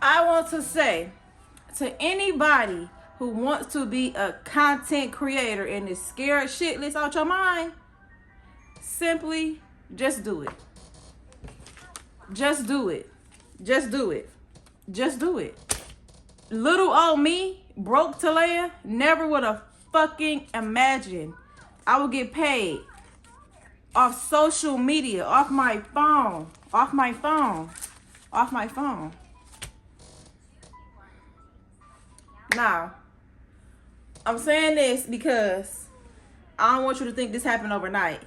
I want to say to anybody who wants to be a content creator and is scared shitless out your mind, simply just do it. Just do it. Just do it. Just do it. Little old me, broke Talea, never would have fucking imagined I would get paid off social media, off my phone. Now, I'm saying this because I don't want you to think this happened overnight.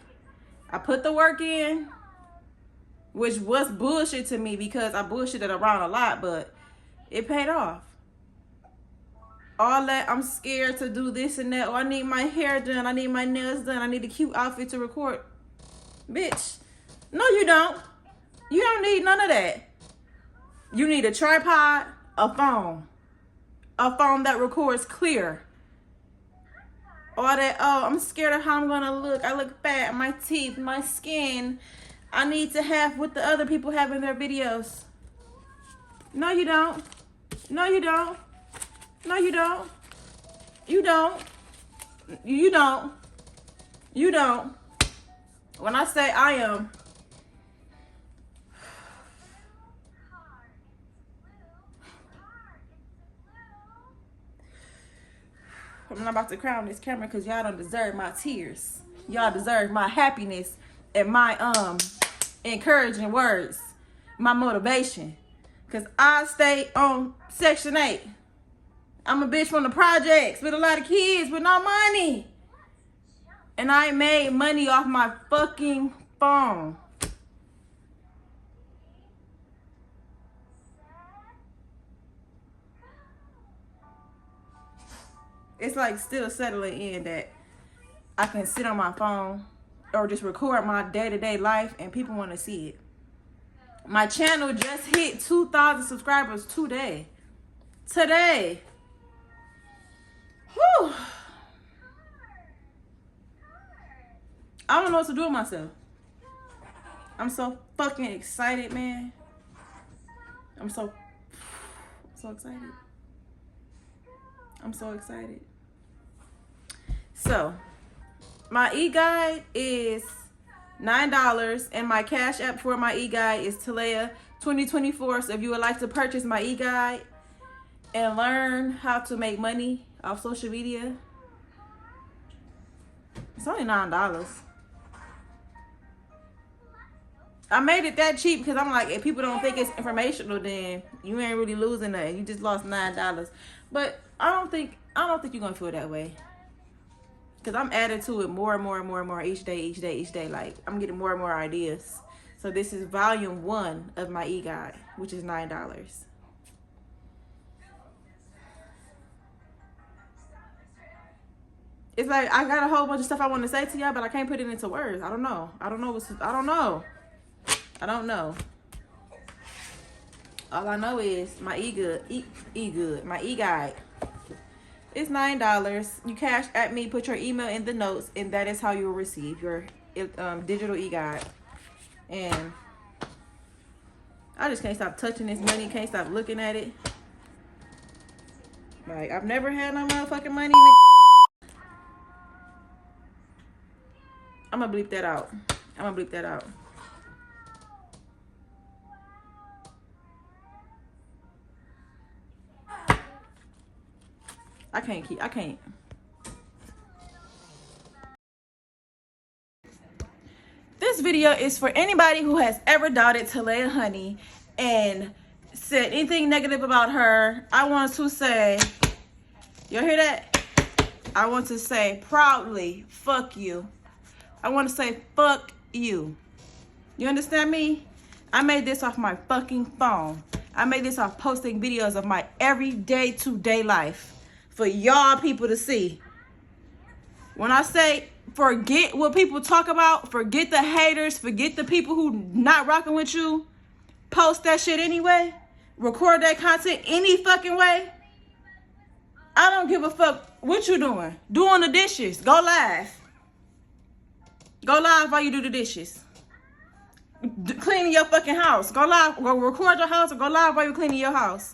I put the work in, which was bullshit to me because I bullshitted around a lot, but it paid off. All that, I'm scared to do this and that, or I need my hair done, I need my nails done, I need a cute outfit to record. Bitch, no you don't. You don't need none of that. You need a tripod, a phone that records clear. All that, oh, I'm scared of how I'm gonna look. I look fat, my teeth, my skin. I need to have what the other people have in their videos. No, you don't. No, you don't. No, you don't. You don't. You don't. You don't. When I say I am, I'm not about to cry on this camera because y'all don't deserve my tears. Y'all deserve my happiness and my encouraging words, my motivation. Because I stay on Section 8. I'm a bitch from the projects with a lot of kids with no money. And I made money off my fucking phone. It's like still settling in that I can sit on my phone or just record my day-to-day life and people want to see it. My channel just hit 2,000 subscribers today. Today. Whew. I don't know what to do with myself. I'm so fucking excited, man. I'm so excited. I'm so excited. So, my e-guide is $9 and my cash app for my e-guide is Talea 2024. So if you would like to purchase my e-guide and learn how to make money off social media, it's only $9. I made it that cheap because I'm like, if people don't think it's informational, then you ain't really losing nothing. You just lost $9. But I don't think you're gonna feel that way. Cause I'm adding to it more and more each day. Like I'm getting more and more ideas. So this is volume 1 of my e-guide, which is $9. It's like I got a whole bunch of stuff I want to say to y'all, but I can't put it into words. I don't know. All I know is my my e-guide. It's $9. You cash at me, put your email in the notes, and that is how you will receive your digital e-guide. And I just can't stop touching this money, can't stop looking at it. Like, I've never had no motherfucking money. I'm gonna bleep that out. I can't. This video is for anybody who has ever doubted Talea Honey and said anything negative about her. I want to say, y'all hear that? I want to say proudly, fuck you. I want to say, fuck you. You understand me? I made this off my fucking phone. I made this off posting videos of my everyday to-day life for y'all people to see. When I say forget what people talk about, forget the haters, forget the people who not rocking with you, post that shit anyway, record that content any fucking way. I don't give a fuck what you doing. Doing the dishes. Go live. Go live while you do the dishes. Cleaning your fucking house. Go live. Go record your house or go live while you're cleaning your house.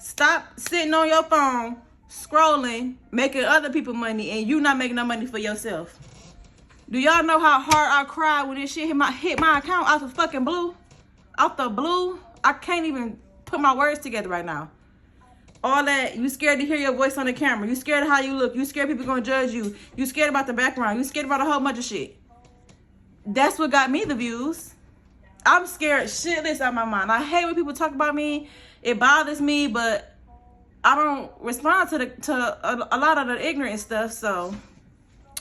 Stop sitting on your phone, scrolling, making other people money, and you not making no money for yourself. Do y'all know how hard I cried when this shit hit my account out the fucking blue? Out the blue? I can't even put my words together right now. All that, you scared to hear your voice on the camera. You scared of how you look. You scared people gonna judge you. You scared about the background. You scared about a whole bunch of shit. That's what got me the views. I'm scared shitless out of my mind. I hate when people talk about me. It bothers me, but I don't respond to a lot of the ignorant stuff, so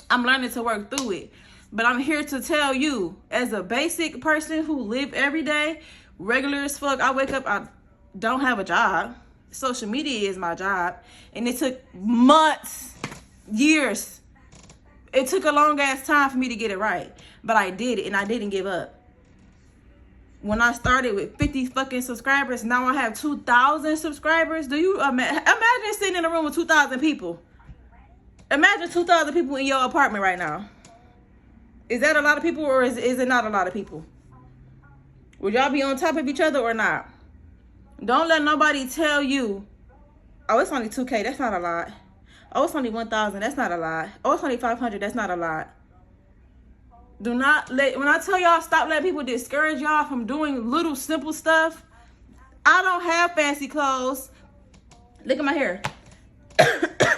I'm learning to work through it. But I'm here to tell you, as a basic person who live every day, regular as fuck, I wake up, I don't have a job. Social media is my job. And it took months, years. It took a long ass time for me to get it right. But I did it, and I didn't give up. When I started with 50 fucking subscribers, now I have 2,000 subscribers. Do you imagine sitting in a room with 2,000 people? Imagine 2,000 people in your apartment right now. Is that a lot of people, or is it not a lot of people? Would y'all be on top of each other or not? Don't let nobody tell you, oh, it's only 2K, that's not a lot. Oh, it's only 1,000, that's not a lot. Oh, it's only 500, that's not a lot. Do not let, when I tell y'all, stop letting people discourage y'all from doing little simple stuff. I don't have fancy clothes. Look at my hair.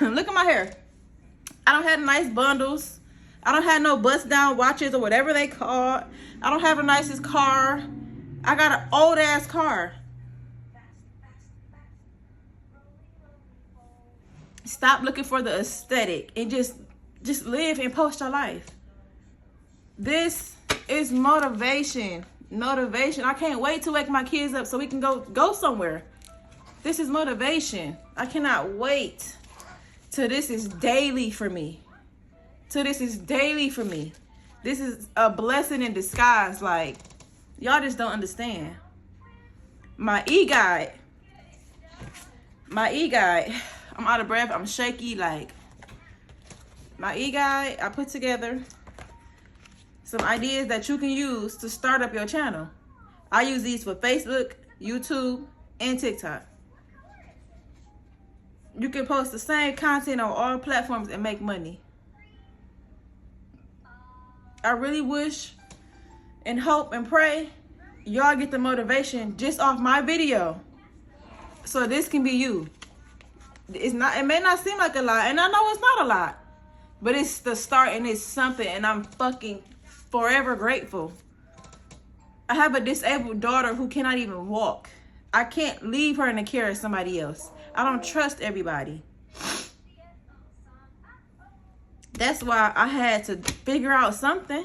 Look at my hair. I don't have nice bundles. I don't have no bust down watches or whatever they call it. I don't have the nicest car. I got an old ass car. Stop looking for the aesthetic and just live and post your life. This is motivation. Motivation. I can't wait to wake my kids up so we can go somewhere. This is motivation. I cannot wait till this is daily for me. This is a blessing in disguise. Like, y'all just don't understand. My e-guide. I'm out of breath. I'm shaky. Like, my e-guide, I put together some ideas that you can use to start up your channel. I use these for Facebook, YouTube, and TikTok. You can post the same content on all platforms and make money. I really wish and hope and pray y'all get the motivation just off my video, so this can be you. It may not seem like a lot, and I know it's not a lot, but it's the start, and it's something, and I'm fucking forever grateful. I have a disabled daughter who cannot even walk. I can't leave her in the care of somebody else. I don't trust everybody. That's why I had to figure out something.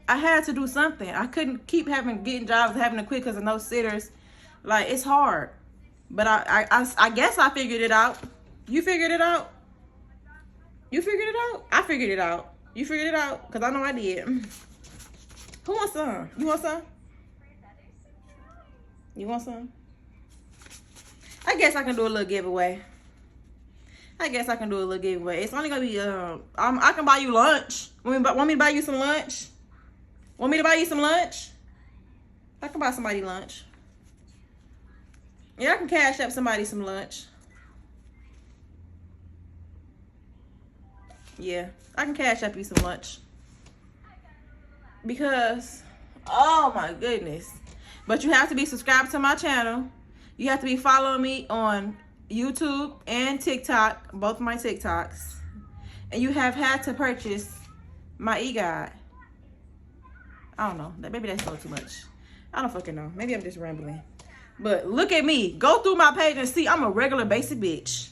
I had to do something. I couldn't keep getting jobs and having to quit because of no sitters. Like, it's hard. But I guess I figured it out. You figured it out? You figured it out? I figured it out. You figured it out? Because I know I did. Who wants some? You want some? You want some? I guess I can do a little giveaway. It's only gonna be I can buy you lunch. Want me to buy you some lunch? Want me to buy you some lunch? I can buy somebody lunch. Yeah, I can cash up somebody some lunch. Yeah, I can cash up you some lunch. Because, oh my goodness. But you have to be subscribed to my channel. You have to be following me on YouTube and TikTok, both my TikToks. And you have had to purchase my e-guide. I don't know. Maybe that's not too much. I don't fucking know. Maybe I'm just rambling. But look at me. Go through my page and see I'm a regular basic bitch.